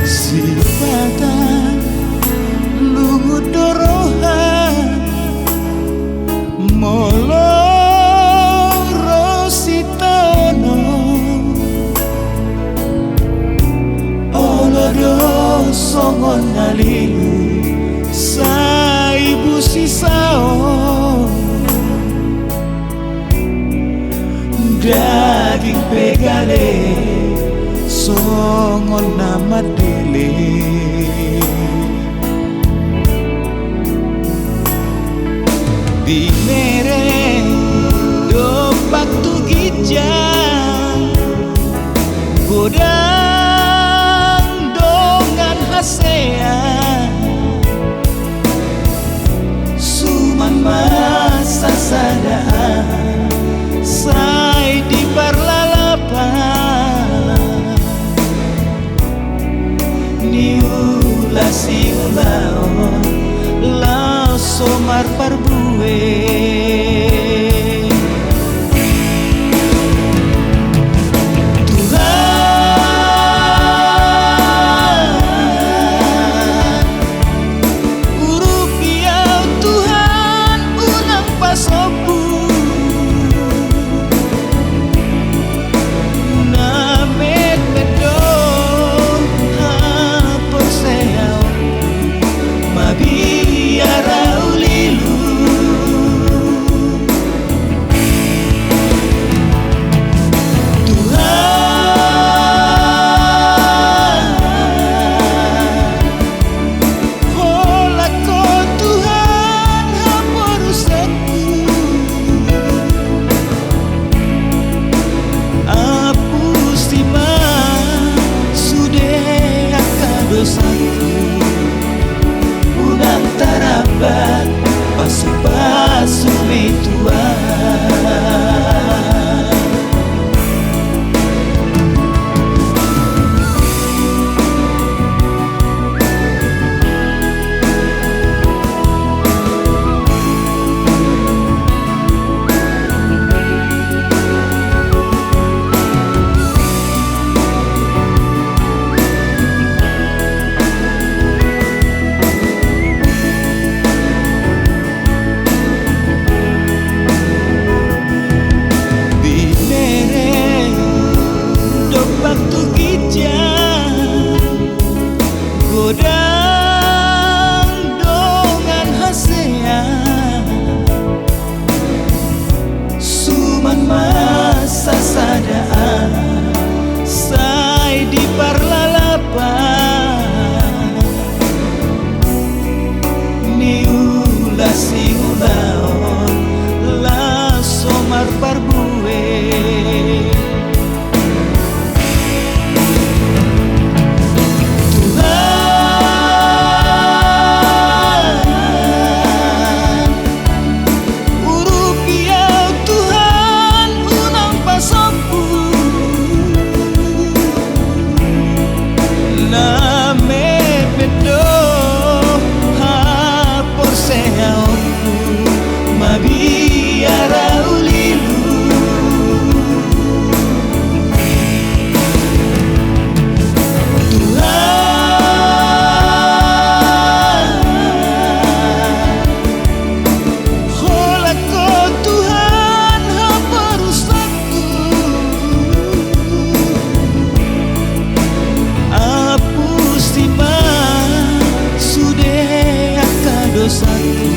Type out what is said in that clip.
Sifatan lungu dorohan moloro sitono olodo songon nalilu saibu sisao daging pegale songon nama dele di mere do waktu gijang godang dongan hasean suman masa sadaan sai di parlalapan niula siulaon lao somar parbue unang tarapan pasu-pasu meituan godang dongan hasean suman masa sadaan sai di parlalapan niula siulaon la somar parbue dosaku